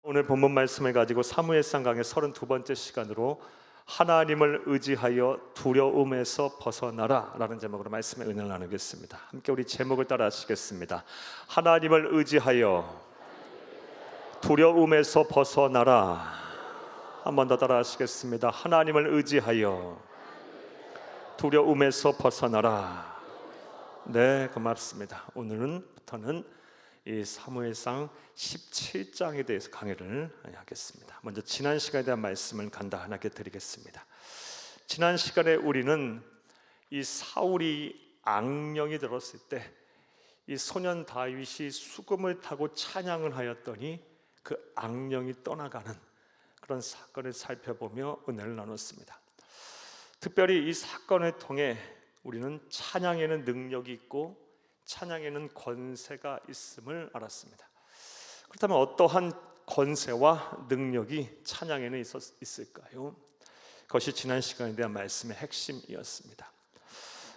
오늘 본문 말씀을 가지고 사무엘상 강의 32번째 시간으로 하나님을 의지하여 두려움에서 벗어나라 라는 제목으로 말씀의 은혜를 나누겠습니다. 함께 우리 제목을 따라 하시겠습니다. 하나님을 의지하여 두려움에서 벗어나라. 한 번 더 따라 하시겠습니다. 하나님을 의지하여 두려움에서 벗어나라. 네, 고맙습니다. 오늘부터는 이 사무엘상 17장에 대해서 강의를 하겠습니다. 먼저 지난 시간에 대한 말씀을 간단하게 드리겠습니다. 지난 시간에 우리는 이 사울이 악령이 들었을 때 이 소년 다윗이 수금을 타고 찬양을 하였더니 그 악령이 떠나가는 그런 사건을 살펴보며 은혜를 나눴습니다. 특별히 이 사건을 통해 우리는 찬양에는 능력이 있고 찬양에는 권세가 있음을 알았습니다. 그렇다면 어떠한 권세와 능력이 찬양에는 있을까요? 그것이 지난 시간에 대한 말씀의 핵심이었습니다.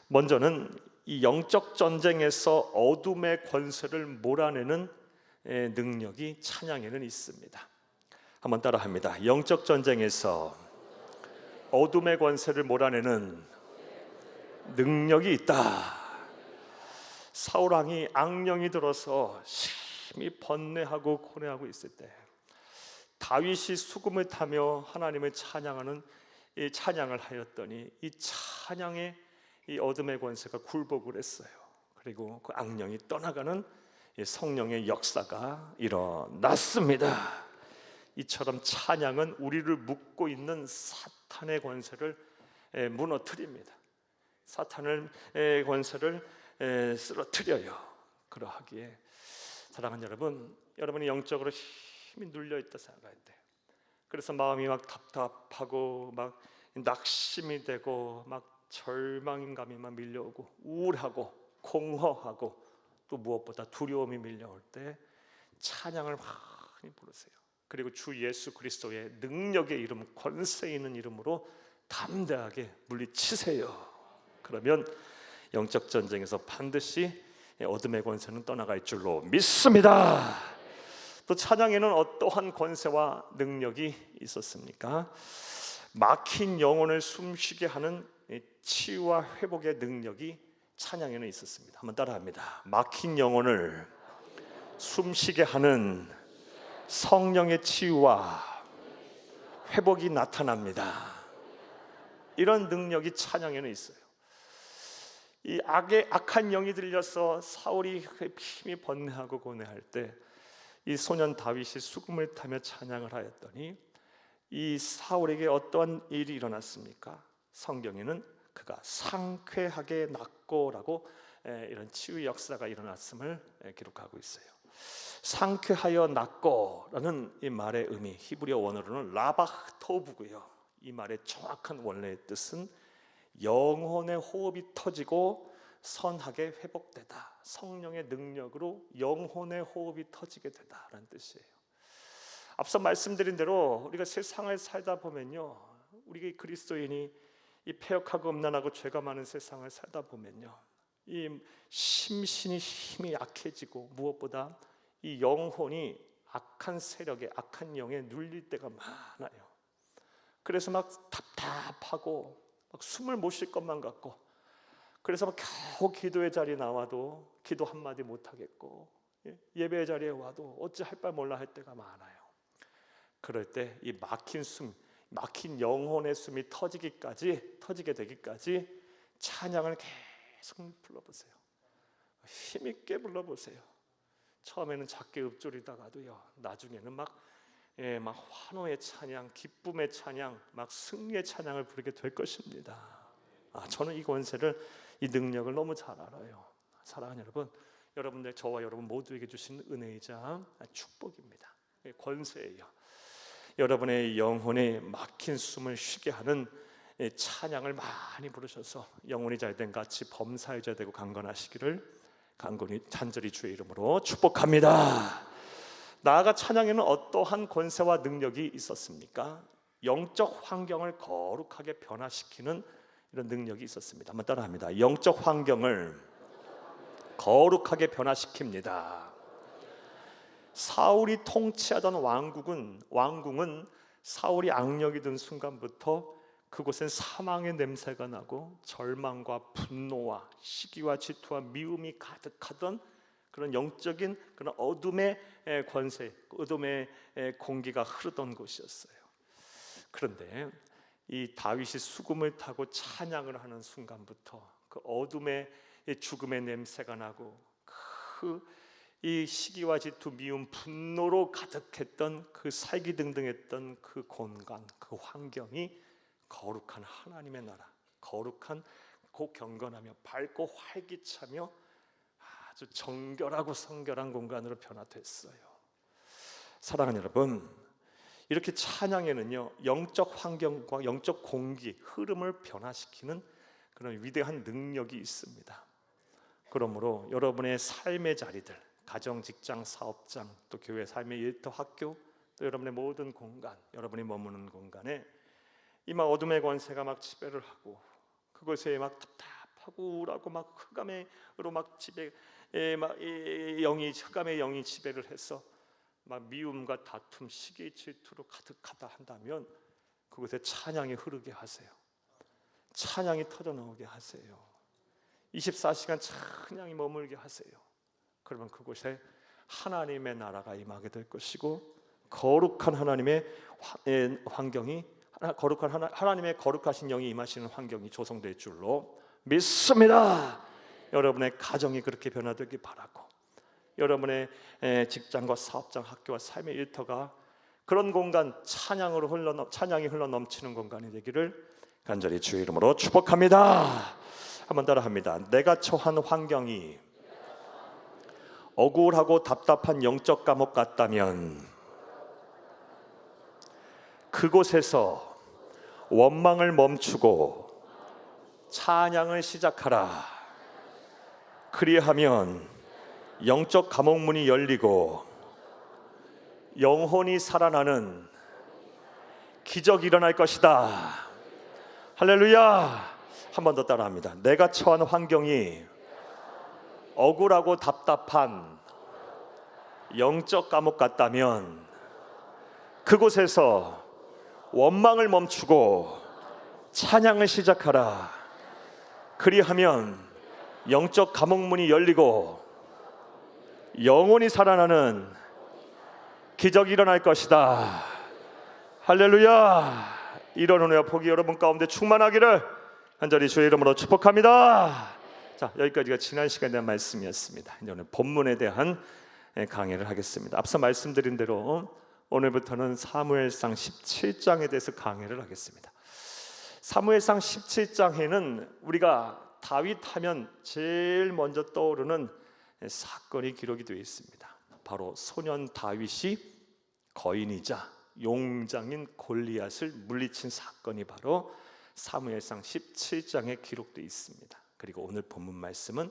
먼저는 이 영적 전쟁에서 어둠의 권세를 몰아내는 능력이 찬양에는 있습니다. 한번 따라합니다. 영적 전쟁에서 어둠의 권세를 몰아내는 능력이 있다. 사울 왕이 악령이 들어서 심히 번뇌하고 고뇌하고 있을 때 다윗이 수금을 타며 하나님을 찬양하는 이 찬양을 하였더니 이 찬양의 이 어둠의 권세가 굴복을 했어요. 그리고 그 악령이 떠나가는 이 성령의 역사가 일어났습니다. 이처럼 찬양은 우리를 묶고 있는 사탄의 권세를 무너뜨립니다. 사탄의 권세를 쓰러뜨려요. 그러하기에 사랑하는 여러분, 여러분이 영적으로 힘이 눌려있다 생각할 때, 그래서 마음이 막 답답하고 막 낙심이 되고 막 절망감이 막 밀려오고 우울하고 공허하고 또 무엇보다 두려움이 밀려올 때 찬양을 많이 부르세요. 그리고 주 예수 그리스도의 능력의 이름, 권세 있는 이름으로 담대하게 물리치세요. 그러면 영적 전쟁에서 반드시 어둠의 권세는 떠나갈 줄로 믿습니다. 또 찬양에는 어떠한 권세와 능력이 있었습니까? 막힌 영혼을 숨쉬게 하는 치유와 회복의 능력이 찬양에는 있었습니다. 한번 따라합니다. 막힌 영혼을 숨쉬게 하는 성령의 치유와 회복이 나타납니다. 이런 능력이 찬양에는 있어요. 이 악한 영이 들려서 사울이 힘이 번뇌하고 고뇌할 때 이 소년 다윗이 수금을 타며 찬양을 하였더니 이 사울에게 어떠한 일이 일어났습니까? 성경에는 그가 상쾌하게 낫고라고 이런 치유 역사가 일어났음을 기록하고 있어요. 상쾌하여 낫고라는 이 말의 의미, 히브리어 원어로는 라바토브고요. 이 말의 정확한 원래의 뜻은 영혼의 호흡이 터지고 선하게 회복되다. 성령의 능력으로 영혼의 호흡이 터지게 되다라는 뜻이에요. 앞서 말씀드린 대로 우리가 세상을 살다 보면요, 우리 그리스도인이 이 패역하고 음란하고 죄가 많은 세상을 살다 보면요, 이 심신이 힘이 약해지고 무엇보다 이 영혼이 악한 세력에, 악한 영에 눌릴 때가 많아요. 그래서 막 답답하고 막 숨을 못 쉴 것만 같고, 그래서 막 겨우 기도의 자리에 나와도 기도 한마디 못 하겠고, 예배의 자리에 와도 어찌 할 바 몰라 할 때가 많아요. 그럴 때 이 막힌 숨, 막힌 영혼의 숨이 터지게 되기까지 찬양을 계속 불러보세요. 힘있게 불러보세요. 처음에는 작게 읊조리다가도요, 나중에는 막 환호의 찬양, 기쁨의 찬양, 막 승리의 찬양을 부르게 될 것입니다. 저는 이 권세를, 이 능력을 너무 잘 알아요. 사랑하는 여러분, 여러분들, 저와 여러분 모두에게 주신 은혜이자 축복입니다. 권세예요. 여러분의 영혼에 막힌 숨을 쉬게 하는 찬양을 많이 부르셔서 영혼이 잘된 같이 범사의자 되고 강건하시기를 간절히 주의 이름으로 축복합니다. 나아가 찬양에는 어떠한 권세와 능력이 있었습니까? 영적 환경을 거룩하게 변화시키는 이런 능력이 있었습니다. 한번 따라합니다. 영적 환경을 거룩하게 변화시킵니다. 사울이 통치하던 왕궁은 사울이 악령이 든 순간부터 그곳엔 사망의 냄새가 나고 절망과 분노와 시기와 질투와 미움이 가득하던 그런 영적인 그런 어둠의 권세, 어둠의 공기가 흐르던 곳이었어요. 그런데 이 다윗이 수금을 타고 찬양을 하는 순간부터 그 어둠의 죽음의 냄새가 나고 이 시기와 질투, 미움, 분노로 가득했던 그 살기등등했던 그 공간, 그 환경이 거룩한 하나님의 나라, 거룩한 경건하며 밝고 활기차며 아주 정결하고 성결한 공간으로 변화됐어요. 사랑하는 여러분, 이렇게 찬양에는요 영적 환경과 영적 공기, 흐름을 변화시키는 그런 위대한 능력이 있습니다. 그러므로 여러분의 삶의 자리들, 가정, 직장, 사업장, 또 교회, 삶의 일터, 학교, 또 여러분의 모든 공간, 여러분이 머무는 공간에 이 막 어둠의 권세가 막 지배를 하고 그것에 막 답답하고 우울하고 막 흑암으로 막 지배, 영이 흑암의 영이 지배를 해서 막 미움과 다툼, 시기, 질투로 가득하다 한다면 그곳에 찬양이 흐르게 하세요. 찬양이 터져 나오게 하세요. 24시간 찬양이 머물게 하세요. 그러면 그곳에 하나님의 나라가 임하게 될 것이고 거룩한 하나님의 환경이, 거룩한 하나님의 거룩하신 영이 임하시는 환경이 조성될 줄로 믿습니다. 여러분의 가정이 그렇게 변화되기 바라고, 여러분의 직장과 사업장, 학교와 삶의 일터가 그런 공간, 찬양이 흘러 넘치는 공간이 되기를 간절히 주의 이름으로 축복합니다. 한번 따라합니다. 내가 처한 환경이 억울하고 답답한 영적 감옥 같다면 그곳에서 원망을 멈추고 찬양을 시작하라. 그리하면 영적 감옥 문이 열리고 영혼이 살아나는 기적이 일어날 것이다. 할렐루야. 한 번 더 따라합니다. 내가 처한 환경이 억울하고 답답한 영적 감옥 같다면 그곳에서 원망을 멈추고 찬양을 시작하라. 그리하면 영적 감옥 문이 열리고 영혼이 살아나는 기적이 일어날 것이다. 할렐루야. 이런 은혜와 복이 여러분 가운데 충만하기를 간절히 주의 이름으로 축복합니다. 자, 여기까지가 지난 시간에 대한 말씀이었습니다. 이제 오늘 본문에 대한 강의를 하겠습니다. 앞서 말씀드린 대로 오늘부터는 사무엘상 17장에 대해서 강의를 하겠습니다. 사무엘상 17장에는 우리가 다윗 하면 제일 먼저 떠오르는 사건이 기록이 되어 있습니다. 바로 소년 다윗이 거인이자 용장인 골리앗을 물리친 사건이 바로 사무엘상 17장에 기록되어 있습니다. 그리고 오늘 본문 말씀은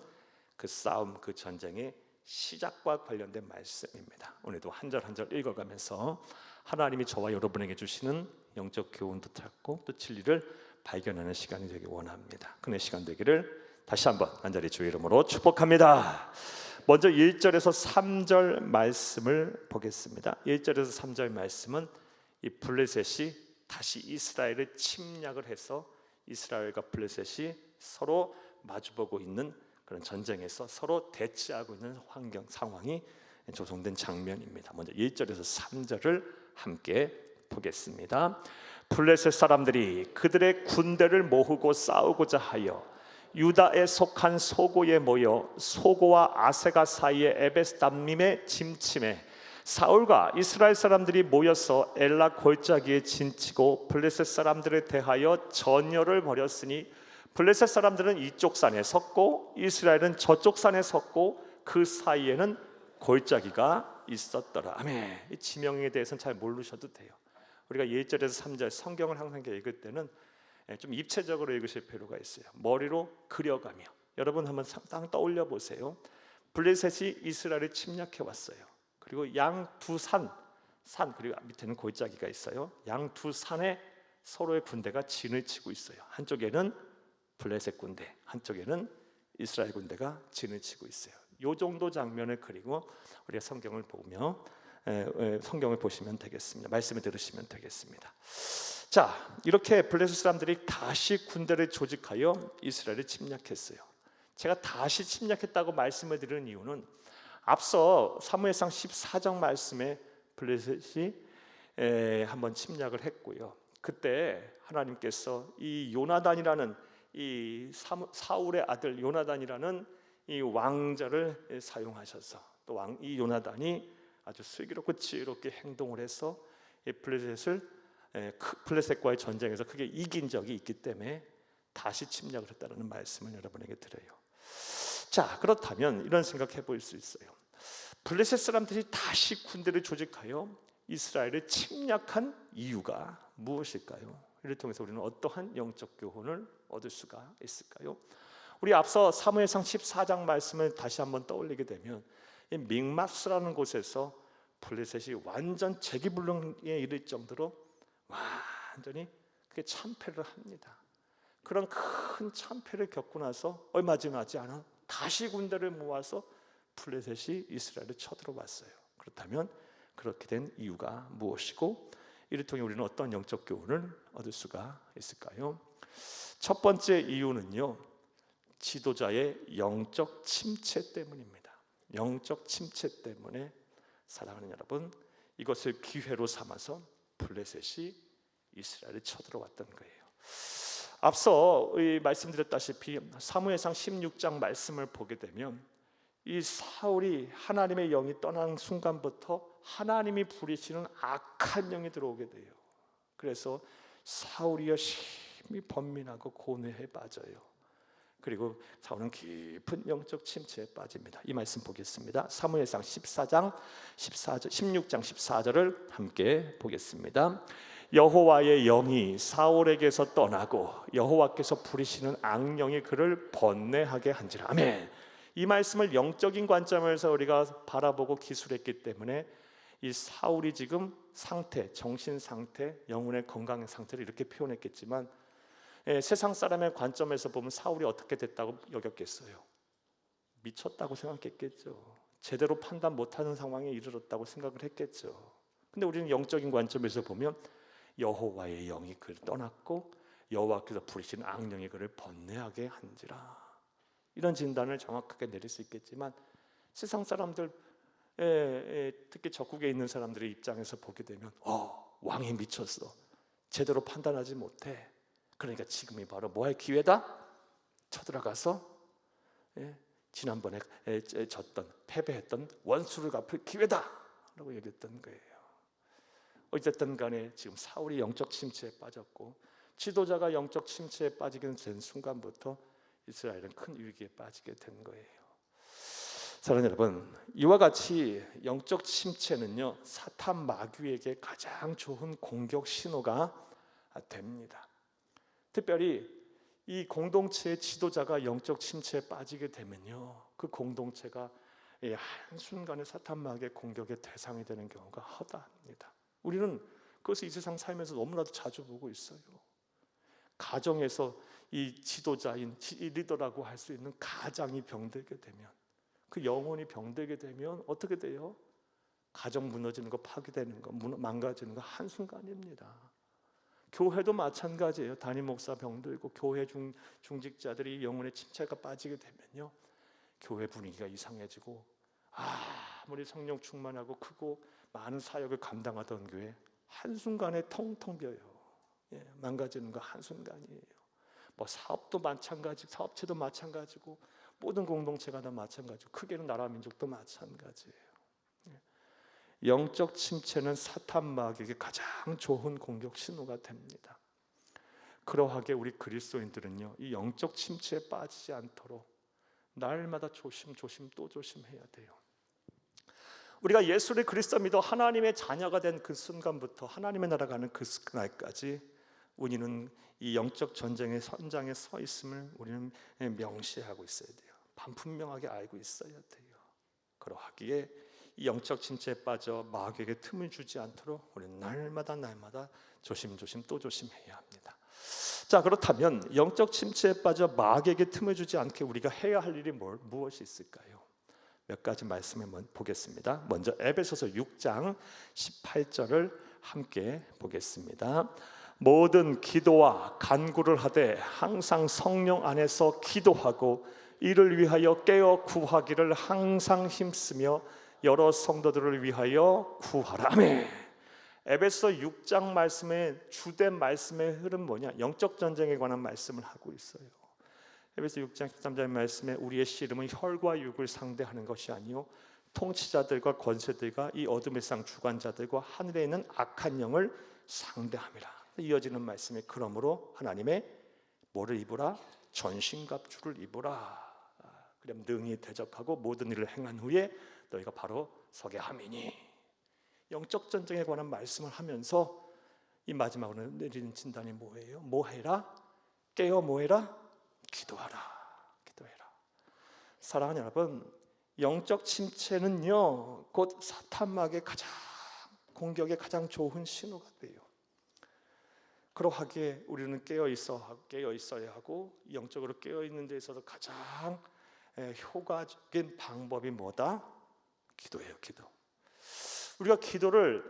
그 싸움, 그 전쟁의 시작과 관련된 말씀입니다. 오늘도 한 절 한 절 읽어가면서 하나님이 저와 여러분에게 주시는 영적 교훈도 찾고 또 진리를 발견하는 시간이 되길 원합니다. 그의 시간 되기를 다시 한번 간절히 주의 이름으로 축복합니다. 먼저 1절에서 3절 말씀을 보겠습니다. 1절에서 3절 말씀은 이 블레셋이 다시 이스라엘을 침략을 해서 이스라엘과 블레셋이 서로 마주보고 있는 그런 전쟁에서 서로 대치하고 있는 환경, 상황이 조성된 장면입니다. 먼저 1절에서 3절을 함께 보겠습니다. 블레셋 사람들이 그들의 군대를 모으고 싸우고자 하여 유다에 속한 소고에 모여 소고와 아세가 사이의 에베스담림에 침침해 사울과 이스라엘 사람들이 모여서 엘라 골짜기에 진치고 블레셋 사람들에 대하여 전열을 벌였으니 블레셋 사람들은 이쪽 산에 섰고 이스라엘은 저쪽 산에 섰고 그 사이에는 골짜기가 있었더라. 아멘. 이 지명에 대해서는 잘 모르셔도 돼요. 우리가 1절에서 3절 성경을 항상 읽을 때는 좀 입체적으로 읽으실 필요가 있어요. 머리로 그려가며 여러분 한번 딱 떠올려 보세요. 블레셋이 이스라엘을 침략해 왔어요. 그리고 양 두 산 그리고 밑에는 골짜기가 있어요. 양 두 산에 서로의 군대가 진을 치고 있어요. 한쪽에는 블레셋 군대, 한쪽에는 이스라엘 군대가 진을 치고 있어요. 이 정도 장면을 그리고 우리가 성경을 보며 성경을 보시면 되겠습니다. 말씀을 들으시면 되겠습니다. 자, 이렇게 블레셋 사람들이 다시 군대를 조직하여 이스라엘을 침략했어요. 제가 다시 침략했다고 말씀을 드리는 이유는 앞서 사무엘상 14장 말씀에 블레셋이 한번 침략을 했고요. 그때 하나님께서 이 요나단이라는 이 사울의 아들 요나단이라는 이 왕자를 사용하셔서 또 이 요나단이 아주 슬기롭고 지혜롭게 행동을 해서 블레셋과의 전쟁에서 크게 이긴 적이 있기 때문에 다시 침략을 했다는 말씀을 여러분에게 드려요. 자, 그렇다면 이런 생각해 볼 수 있어요. 블레셋 사람들이 다시 군대를 조직하여 이스라엘을 침략한 이유가 무엇일까요? 이를 통해서 우리는 어떠한 영적 교훈을 얻을 수가 있을까요? 우리 앞서 사무엘상 14장 말씀을 다시 한번 떠올리게 되면 이 믹마스라는 곳에서 블레셋이 완전 재기불능에 이를 정도로 완전히 그게 참패를 합니다. 그런 큰 참패를 겪고 나서 얼마 지나지 않아 다시 군대를 모아서 블레셋이 이스라엘을 쳐들어왔어요. 그렇다면 그렇게 된 이유가 무엇이고 이를 통해 우리는 어떤 영적 교훈을 얻을 수가 있을까요? 첫 번째 이유는요, 지도자의 영적 침체 때문입니다. 영적 침체 때문에 사랑하는 여러분, 이것을 기회로 삼아서 블레셋이 이스라엘을 쳐들어왔던 거예요. 앞서 말씀드렸다시피 사무엘상 16장 말씀을 보게 되면 이 사울이 하나님의 영이 떠난 순간부터 하나님이 부리시는 악한 영이 들어오게 돼요. 그래서 사울이 심히 번민하고 고뇌에 빠져요. 그리고 사울은 깊은 영적 침체에 빠집니다. 이 말씀 보겠습니다. 사무엘상 16장 14절을 함께 보겠습니다. 여호와의 영이 사울에게서 떠나고 여호와께서 부리시는 악령이 그를 번뇌하게 한지라. 아멘. 이 말씀을 영적인 관점에서 우리가 바라보고 기술했기 때문에 이 사울이 지금 상태, 정신 상태, 영혼의 건강 상태를 이렇게 표현했겠지만 세상 사람의 관점에서 보면 사울이 어떻게 됐다고 여겼겠어요? 미쳤다고 생각했겠죠. 제대로 판단 못하는 상황에 이르렀다고 생각을 했겠죠. 근데 우리는 영적인 관점에서 보면 여호와의 영이 그를 떠났고 여호와께서 부리신 악령이 그를 번뇌하게 한지라. 이런 진단을 정확하게 내릴 수 있겠지만 세상 사람들, 특히 적국에 있는 사람들의 입장에서 보게 되면 왕이 미쳤어, 제대로 판단하지 못해, 그러니까 지금이 바로 뭐할 기회다? 쳐들어가서 지난번에 패배했던 원수를 갚을 기회다 라고 얘기했던 거예요. 어쨌든 간에 지금 사울이 영적 침체에 빠졌고 지도자가 영적 침체에 빠지게 된 순간부터 이스라엘은 큰 위기에 빠지게 된 거예요. 사랑하는 여러분, 이와 같이 영적 침체는요, 사탄 마귀에게 가장 좋은 공격 신호가 됩니다. 특별히 이 공동체의 지도자가 영적 침체에 빠지게 되면요, 그 공동체가 한순간에 사탄 마귀의 공격의 대상이 되는 경우가 허다합니다. 우리는 그것을 이 세상 살면서 너무나도 자주 보고 있어요. 가정에서 이 지도자인 이 리더라고 할 수 있는 가장이 병들게 되면, 그 영혼이 병들게 되면 어떻게 돼요? 가정 무너지는 거, 파괴되는 거, 망가지는 거 한순간입니다. 교회도 마찬가지예요. 담임 목사 병들고 교회 중직자들이 영혼의 침체가 빠지게 되면요, 교회 분위기가 이상해지고 아무리 성령 충만하고 크고 많은 사역을 감당하던 교회 한순간에 텅텅 비어요. 망가지는 거 한순간이에요. 뭐 사업도 마찬가지, 사업체도 마찬가지고 모든 공동체가 다 마찬가지고 크게는 나라 민족도 마찬가지예요. 영적 침체는 사탄 마귀에게 가장 좋은 공격 신호가 됩니다. 그러하게 우리 그리스도인들은요, 이 영적 침체에 빠지지 않도록 날마다 조심 또 조심해야 돼요. 우리가 예수를 그리스도 믿어 하나님의 자녀가 된 그 순간부터 하나님의 나라가 가는 그 날까지 우리는 이 영적 전쟁의 선장에 서 있음을 우리는 명시하고 있어야 돼요. 반분명하게 알고 있어야 돼요. 그러하기에 이 영적 침체에 빠져 마귀에게 틈을 주지 않도록 우리는 날마다 조심 또 조심해야 합니다. 자, 그렇다면 영적 침체에 빠져 마귀에게 틈을 주지 않게 우리가 해야 할 일이 무엇이 있을까요? 몇 가지 말씀을 보겠습니다. 먼저 에베소서 6장 18절을 함께 보겠습니다. 모든 기도와 간구를 하되 항상 성령 안에서 기도하고 이를 위하여 깨어 구하기를 항상 힘쓰며 여러 성도들을 위하여 구하라. 아멘. 에베소 6장 말씀의 주된 말씀의 흐름 뭐냐? 영적 전쟁에 관한 말씀을 하고 있어요. 에베소 6장 13절 말씀에 우리의 씨름은 혈과 육을 상대하는 것이 아니요 통치자들과 권세들과 이 어둠의 상 주관자들과 하늘에 있는 악한 영을 상대함이라. 이어지는 말씀에 그러므로 하나님의 뭐를 입으라? 전신갑주를 입으라. 그럼 능히 대적하고 모든 일을 행한 후에 너희가 바로 서게 함이니. 영적 전쟁에 관한 말씀을 하면서 이 마지막으로 내리는 진단이 뭐예요? 뭐해라? 깨어 뭐해라? 기도하라. 기도해라. 사랑하는 여러분, 영적 침체는요 곧 사탄막의 가장 공격의 가장 좋은 신호가 돼요. 그러하기에 우리는 깨어 있어야 하고 영적으로 깨어 있는 데 있어서 가장 효과적인 방법이 뭐다? 기도예요. 기도. 우리가 기도를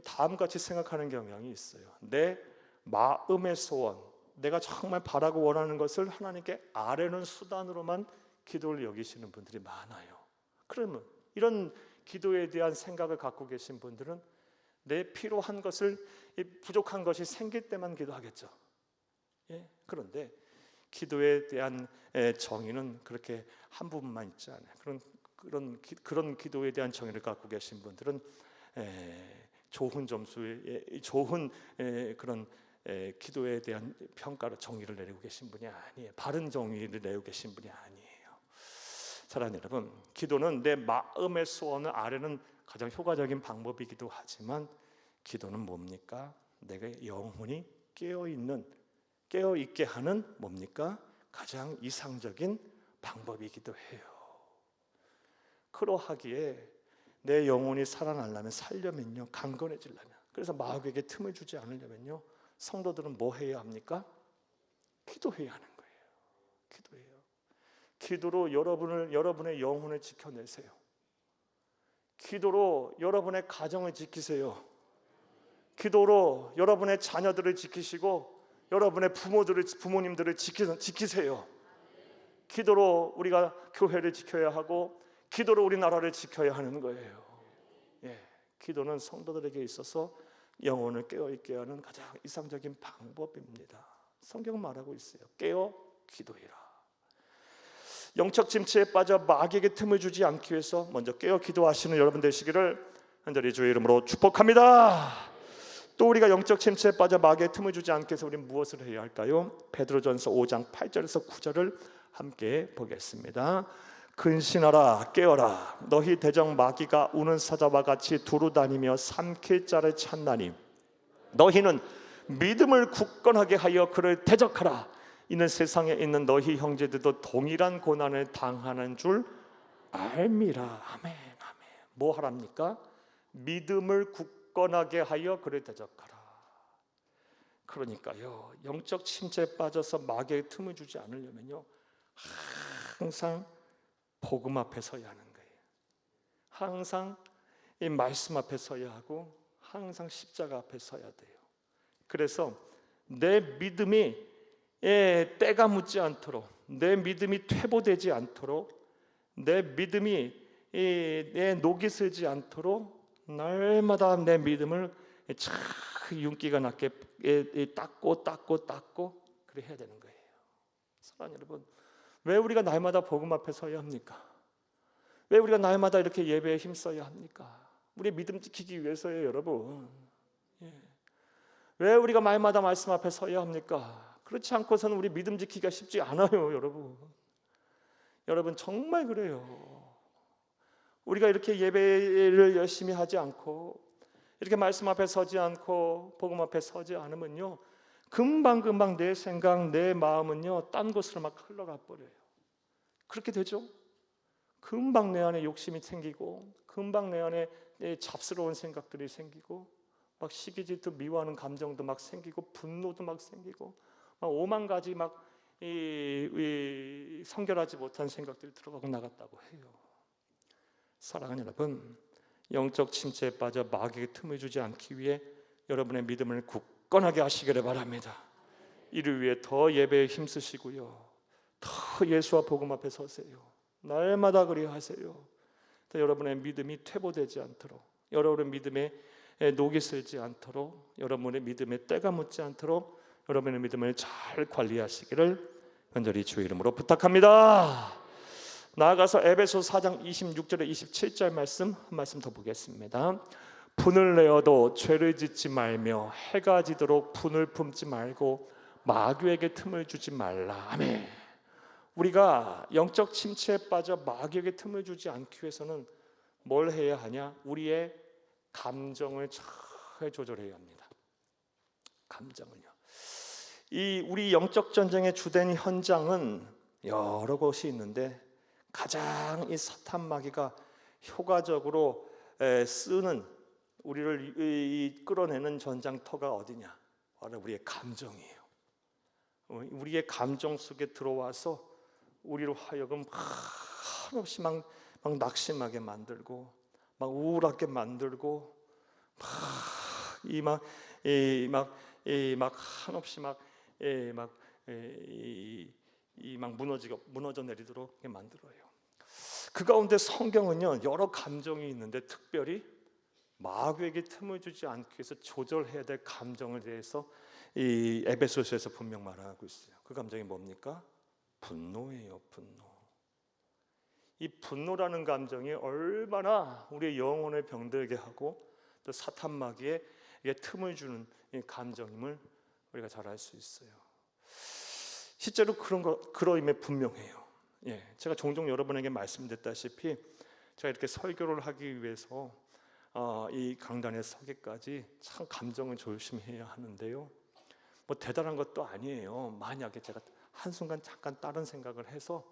다음과 같이 생각하는 경향이 있어요. 내 마음의 소원, 내가 정말 바라고 원하는 것을 하나님께 아뢰는 수단으로만 기도를 여기시는 분들이 많아요. 그러면 이런 기도에 대한 생각을 갖고 계신 분들은 내 필요한 것을, 부족한 것이 생길 때만 기도하겠죠. 예? 그런데 기도에 대한 정의는 그렇게 한 부분만 있지 않아요. 그런 기도에 대한 정의를 갖고 계신 분들은 좋은 점수의 좋은 그런 기도에 대한 평가로 정의를 내리고 계신 분이 아니에요. 바른 정의를 내고 계신 분이 아니에요. 사랑하는 여러분, 기도는 내 마음의 소원을 아뢰는 가장 효과적인 방법이기도 하지만 기도는 뭡니까? 내가 영혼이 깨어 있게 하는 뭡니까? 가장 이상적인 방법이기도 해요. 그러하기에 내 영혼이 살려면요, 강건해지려면, 그래서 마귀에게 틈을 주지 않으려면요, 성도들은 뭐 해야 합니까? 기도해야 하는 거예요. 기도해요. 기도로 여러분의 영혼을 지켜내세요. 기도로 여러분의 가정을 지키세요. 기도로 여러분의 자녀들을 지키시고 여러분의 부모님들을 지키세요. 기도로 우리가 교회를 지켜야 하고 기도로 우리나라를 지켜야 하는 거예요. 예, 기도는 성도들에게 있어서 영혼을 깨어있게 하는 가장 이상적인 방법입니다. 성경 말하고 있어요. 깨어 기도해라. 영적 침체에 빠져 마귀에게 틈을 주지 않기 위해서 먼저 깨어 기도하시는 여러분 되시기를 간절히 주의 이름으로 축복합니다. 또 우리가 영적 침체에 빠져 마귀의 틈을 주지 않기 위해서 우리는 무엇을 해야 할까요? 베드로전서 5장 8절에서 9절을 함께 보겠습니다. 근신하라, 깨어라. 너희 대적 마귀가 우는 사자와 같이 두루 다니며 삼킬 자를 찾나니 너희는 믿음을 굳건하게 하여 그를 대적하라. 이는 세상에 있는 너희 형제들도 동일한 고난을 당하는 줄 알미라. 아멘, 아멘. 뭐 하랍니까? 믿음을 굳건하게 하여 그를 대적하라. 그러니까요, 영적 침체에 빠져서 마귀의 틈을 주지 않으려면요, 항상 복음 앞에 서야 하는 거예요. 항상 이 말씀 앞에 서야 하고 항상 십자가 앞에 서야 돼요. 그래서 내 믿음이 때가 묻지 않도록, 내 믿음이 퇴보되지 않도록, 내 믿음이 녹이 슬지 않도록 날마다 내 믿음을 참 윤기가 나게 닦고 그래 해야 되는 거예요. 사랑하는 여러분, 왜 우리가 날마다 복음 앞에 서야 합니까? 왜 우리가 날마다 이렇게 예배에 힘써야 합니까? 우리의 믿음 지키기 위해서예요, 여러분. 예. 왜 우리가 날마다 말씀 앞에 서야 합니까? 그렇지 않고서는 우리 믿음 지키기가 쉽지 않아요, 여러분. 여러분 정말 그래요. 우리가 이렇게 예배를 열심히 하지 않고 이렇게 말씀 앞에 서지 않고 복음 앞에 서지 않으면요, 금방 내 생각, 내 마음은요 딴 곳으로 막 흘러가 버려요. 그렇게 되죠? 금방 내 안에 욕심이 생기고 금방 내 안에 잡스러운 생각들이 생기고 막 시기 질투 미워하는 감정도 막 생기고 분노도 막 생기고 막 오만 가지 막 성결하지 못한 생각들이 들어가고 나갔다고 해요. 사랑하는 여러분, 영적 침체에 빠져 마귀에게 틈을 주지 않기 위해 여러분의 믿음을 굳건하게 하시기를 바랍니다. 이를 위해 더 예배에 힘쓰시고요, 더 예수와 복음 앞에 서세요. 날마다 그리하세요. 더 여러분의 믿음이 퇴보되지 않도록, 여러분의 믿음에 녹이 슬지 않도록, 여러분의 믿음에 때가 묻지 않도록 여러분의 믿음을 잘 관리하시기를 간절히 주의 이름으로 부탁합니다. 나아가서 에베소 4장 26절에 27절 말씀 한 말씀 더 보겠습니다. 분을 내어도 죄를 짓지 말며 해가 지도록 분을 품지 말고 마귀에게 틈을 주지 말라. 아멘. 우리가 영적 침체에 빠져 마귀에게 틈을 주지 않기 위해서는 뭘 해야 하냐? 우리의 감정을 잘 조절해야 합니다. 감정을요. 이 우리 영적 전쟁의 주된 현장은 여러 곳이 있는데 가장 이 사탄 마귀가 효과적으로 쓰는, 우리를 끌어내는 전장터가 어디냐? 바로 우리의 감정이에요. 우리의 감정 속에 들어와서 우리로 하여금 한없이 막 낙심하게 만들고, 막 우울하게 만들고, 막 한없이 막 무너져 내리도록 만들어요. 그 가운데 성경은요, 여러 감정이 있는데 특별히 마귀에게 틈을 주지 않기 위해서 조절해야 될 감정에 대해서 이 에베소서에서 분명 말하고 있어요. 그 감정이 뭡니까? 분노예요. 분노. 이 분노라는 감정이 얼마나 우리의 영혼을 병들게 하고 또 사탄 마귀에 틈을 주는 감정임을 우리가 잘 알 수 있어요. 실제로 그러임에 분명해요. 제가 종종 여러분에게 말씀드렸다시피 제가 이렇게 설교를 하기 위해서 이 강단에 서기까지 참 감정을 조심해야 하는데요, 뭐 대단한 것도 아니에요. 만약에 제가 한순간 잠깐 다른 생각을 해서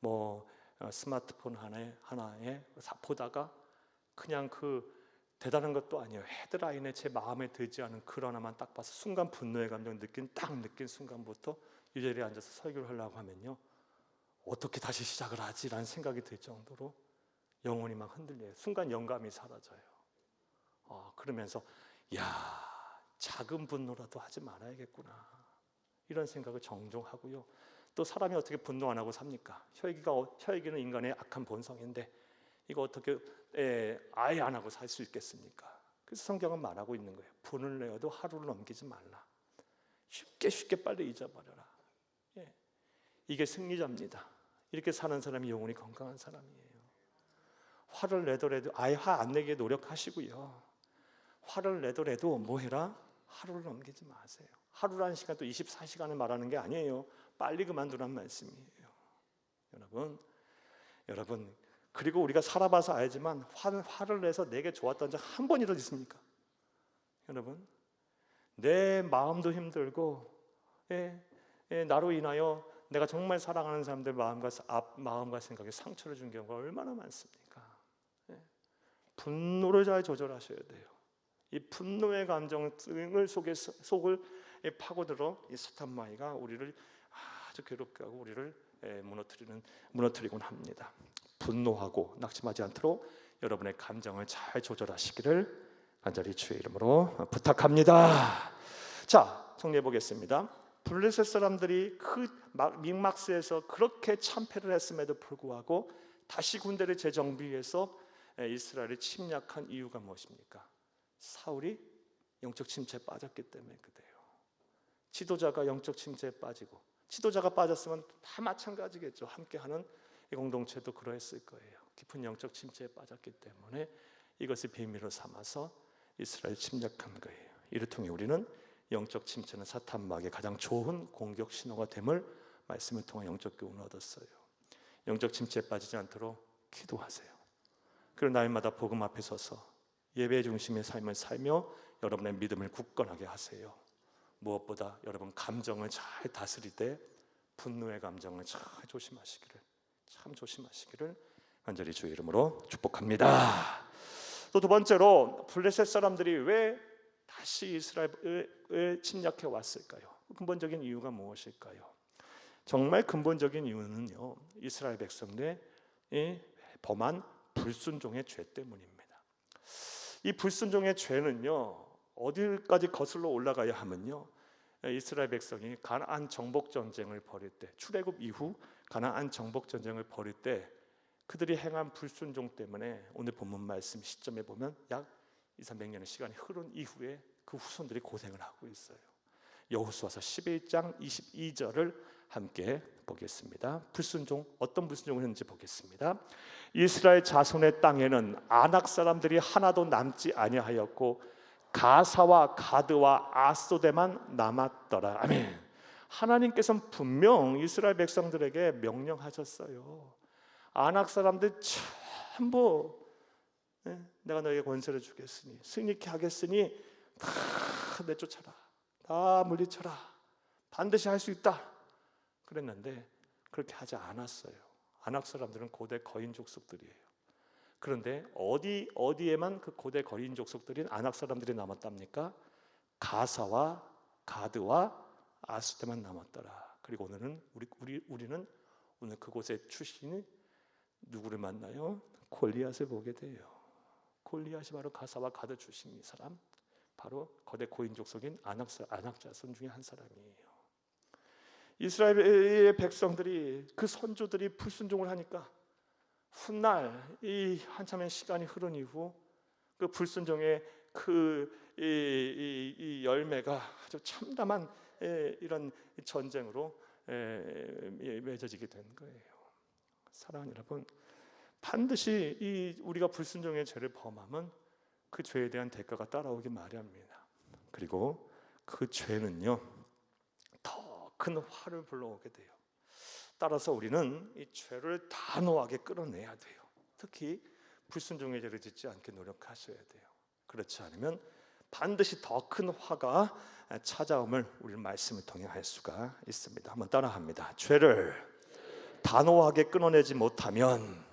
뭐 스마트폰 하나에 보다가 그냥 그 대단한 것도 아니에요. 헤드라인에 제 마음에 들지 않은 글 하나만 딱 봐서 순간 분노의 감정 느낀 순간부터 이 자리에 앉아서 설교를 하려고 하면요, 어떻게 다시 시작을 하지라는 생각이 들 정도로 영혼이 막 흔들려요. 순간 영감이 사라져요. 그러면서 작은 분노라도 하지 말아야겠구나, 이런 생각을 종종 하고요. 또 사람이 어떻게 분노 안 하고 삽니까? 혈기는 인간의 악한 본성인데 이거 어떻게 아예 안 하고 살 수 있겠습니까? 그래서 성경은 말하고 있는 거예요. 분을 내어도 하루를 넘기지 말라. 쉽게 빨리 잊어버려라. 이게 승리자입니다. 이렇게 사는 사람이 영혼이 건강한 사람이에요. 화를 내더라도 아예 화 안 내게 노력하시고요, 화를 내더라도 뭐 해라? 하루를 넘기지 마세요. 하루라는 시간 또 24시간을 말하는 게 아니에요. 빨리 그만두란 말씀이에요. 여러분, 그리고 우리가 살아봐서 알지만 화를 내서 내게 좋았던 적 한 번이라도 있습니까? 여러분, 내 마음도 힘들고 나로 인하여 내가 정말 사랑하는 사람들 마음과 생각에 상처를 준 경우가 얼마나 많습니까? 분노를 잘 조절하셔야 돼요. 이 분노의 감정을 속을 파고들어 이 사탄 마귀가 우리를 아주 괴롭게 하고 우리를 무너뜨리곤 합니다. 분노하고 낙심하지 않도록 여러분의 감정을 잘 조절하시기를 간절히 주의 이름으로 부탁합니다. 자, 정리해 보겠습니다. 블레셋 사람들이 그 믹막스에서 그렇게 참패를 했음에도 불구하고 다시 군대를 재정비해서 이스라엘을 침략한 이유가 무엇입니까? 사울이 영적 침체에 빠졌기 때문에 그래요. 지도자가 영적 침체에 빠지고, 지도자가 빠졌으면 다 마찬가지겠죠. 함께하는 이 공동체도 그러했을 거예요. 깊은 영적 침체에 빠졌기 때문에 이것을 비밀로 삼아서 이스라엘 침략한 거예요. 이를 통해 우리는 영적 침체는 사탄 마귀의 가장 좋은 공격 신호가 됨을 말씀을 통해 영적 교훈을 얻었어요. 영적 침체에 빠지지 않도록 기도하세요. 그리고 날마다 복음 앞에 서서 예배 중심의 삶을 살며 여러분의 믿음을 굳건하게 하세요. 무엇보다 여러분 감정을 잘 다스릴 때 분노의 감정을 참 조심하시기를 간절히 주의 이름으로 축복합니다. 또 두 번째로, 블레셋 사람들이 왜 다시 이스라엘을 침략해 왔을까요? 근본적인 이유가 무엇일까요? 정말 근본적인 이유는요, 이스라엘 백성들의 범한 불순종의 죄 때문입니다. 이 불순종의 죄는요, 어디까지 거슬러 올라가야 하면요, 이스라엘 백성이 가나안 정복 전쟁을 벌일 때, 출애굽 이후 가나안 정복 전쟁을 벌일 때 그들이 행한 불순종 때문에 오늘 본문 말씀 시점에 보면 약 200~300년의 시간이 흐른 이후에 그 후손들이 고생을 하고 있어요. 여호수아서 11장 22절을 함께 보겠습니다. 불순종, 어떤 불순종을 했는지 보겠습니다. 이스라엘 자손의 땅에는 아낙 사람들이 하나도 남지 아니하였고 가사와 가드와 아소데만 남았더라. 아멘. 하나님께서는 분명 이스라엘 백성들에게 명령하셨어요. 아낙 사람들 전부 내가 너에게 권세를 주겠으니 승리케 하겠으니 다 내쫓아라, 다 물리쳐라, 반드시 할 수 있다 그랬는데 그렇게 하지 않았어요. 아낙 사람들은 고대 거인 족속들이에요. 그런데 어디에만 그 고대 거인 족속들인 아낙 사람들이 남았답니까? 가사와 가드와 아스테만 남았더라. 그리고 오늘은 우리는 오늘 그곳의 출신이 누구를 만나요? 골리앗을 보게 돼요. 골리앗이 바로 가사와 가드 출신인 사람, 바로 거대 고인 족속인 아낙 자손 중에 한 사람이에요. 이스라엘의 백성들이, 그 선조들이 불순종을 하니까 훗날 이 한참의 시간이 흐른 이후 그 불순종의 이 열매가 아주 참담한 이런 전쟁으로 맺어지게 된 거예요. 사랑하는 여러분, 반드시 우리가 불순종의 죄를 범하면 그 죄에 대한 대가가 따라오기 마련입니다. 그리고 그 죄는요, 더 큰 화를 불러오게 돼요. 따라서 우리는 이 죄를 단호하게 끌어내야 돼요. 특히 불순종의 죄를 짓지 않게 노력하셔야 돼요. 그렇지 않으면 반드시 더 큰 화가 찾아옴을 우리 말씀을 통해 알 수가 있습니다. 한번 따라합니다. 죄를 단호하게 끊어내지 못하면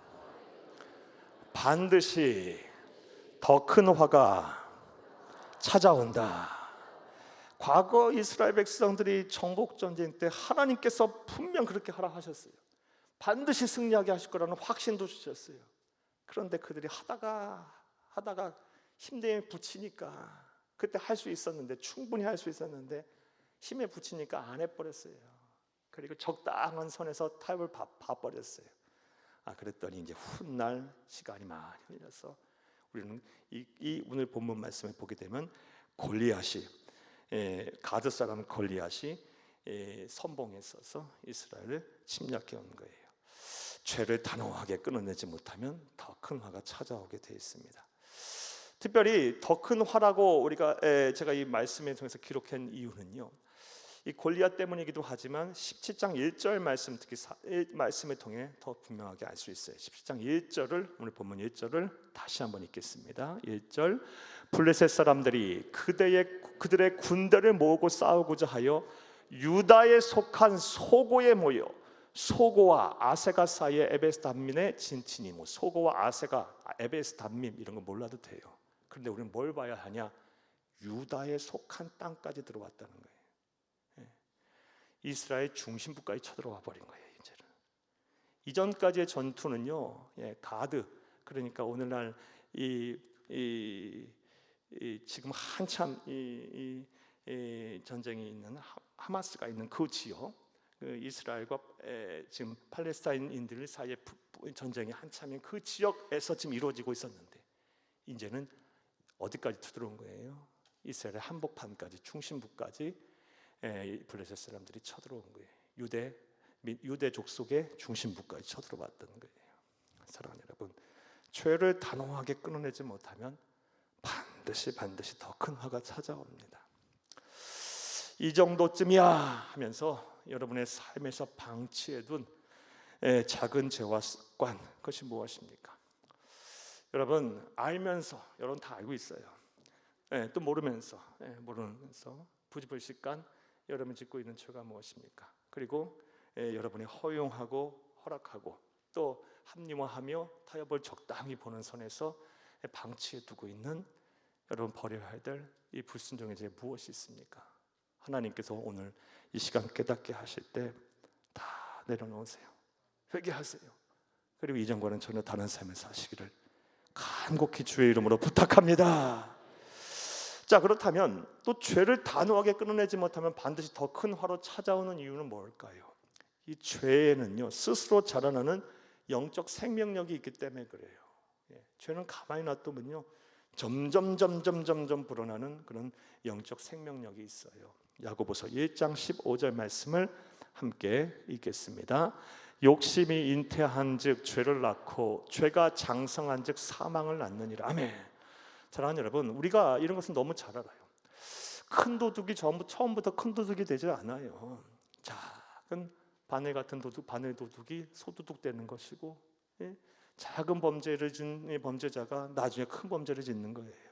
반드시 더 큰 화가 찾아온다. 과거 이스라엘 백성들이 정복 전쟁 때 하나님께서 분명 그렇게 하라 하셨어요. 반드시 승리하게 하실 거라는 확신도 주셨어요. 그런데 그들이 하다가 힘에 부치니까, 그때 할 수 있었는데, 충분히 할 수 있었는데 힘에 부치니까 안 해버렸어요. 그리고 적당한 선에서 타협을 봐버렸어요. 그랬더니 이제 훗날 시간이 많이 흘려서 우리는 이 오늘 본문 말씀을 보게 되면 골리앗이, 가드 사람 골리앗이 선봉에 서서 이스라엘을 침략해 온 거예요. 죄를 단호하게 끊어내지 못하면 더 큰 화가 찾아오게 되어 있습니다. 특별히 더 큰 화라고 제가 이 말씀을 통해서 기록한 이유는요, 이 골리앗 때문이기도 하지만 17장 1절 말씀, 특히 말씀을 통해 더 분명하게 알 수 있어요. 17장 1절을, 오늘 본문 1절을 다시 한번 읽겠습니다. 1절, 블레셋 사람들이 그들의 군대를 모으고 싸우고자 하여 유다에 속한 소고에 모여 소고와 아세가 사이에 에베스담민의 진친이, 소고와 아세가, 에베스담민 이런 거 몰라도 돼요. 그런데 우리는 뭘 봐야 하냐? 유다에 속한 땅까지 들어왔다는 거예요. 이스라엘 중심부까지 쳐들어와 버린 거예요. 이제는 이전까지의 전투는요, 가드, 그러니까 오늘날 지금 한참 이 전쟁이 있는 하마스가 있는 그 지역, 이스라엘과 지금 팔레스타인인들 사이의 전쟁이 한참인 그 지역에서 지금 이루어지고 있었는데, 이제는 어디까지 쳐들어온 거예요? 이스라엘의 한복판까지, 중심부까지 블레셋 사람들이 쳐들어온 거예요. 유대 족속의 중심부까지 쳐들어왔던 거예요. 사랑하는 여러분, 죄를 단호하게 끊어내지 못하면 반드시 더 큰 화가 찾아옵니다. 이 정도쯤이야 하면서 여러분의 삶에서 방치해둔 작은 죄와 습관, 그것이 무엇입니까? 여러분 알면서, 여러분 다 알고 있어요. 또 모르면서 부지불식간 여러분이 짓고 있는 죄가 무엇입니까? 그리고 여러분이 허용하고 허락하고 또 합리화하며 타협을 적당히 보는 선에서 방치해 두고 있는, 여러분 버려야 될 이 불순종의 죄 무엇이 있습니까? 하나님께서 오늘 이 시간 깨닫게 하실 때 다 내려놓으세요. 회개하세요. 그리고 이전과는 전혀 다른 삶을 사시기를 간곡히 주의 이름으로 부탁합니다. 자, 그렇다면 또 죄를 단호하게 끊어내지 못하면 반드시 더 큰 화로 찾아오는 이유는 뭘까요? 이 죄에는요, 스스로 자라나는 영적 생명력이 있기 때문에 그래요. 죄는 가만히 놔두면요, 점점 불어나는 그런 영적 생명력이 있어요. 야고보서 1장 15절 말씀을 함께 읽겠습니다. 욕심이 잉태한즉 죄를 낳고 죄가 장성한즉 사망을 낳느니라. 아멘. 사랑하는 여러분, 우리가 이런 것은 너무 잘 알아요. 큰 도둑이 처음부터 큰 도둑이 되지 않아요. 작은 바늘 같은 도둑, 바늘 도둑이 소도둑 되는 것이고, 작은 범죄를 진 범죄자가 나중에 큰 범죄를 짓는 거예요.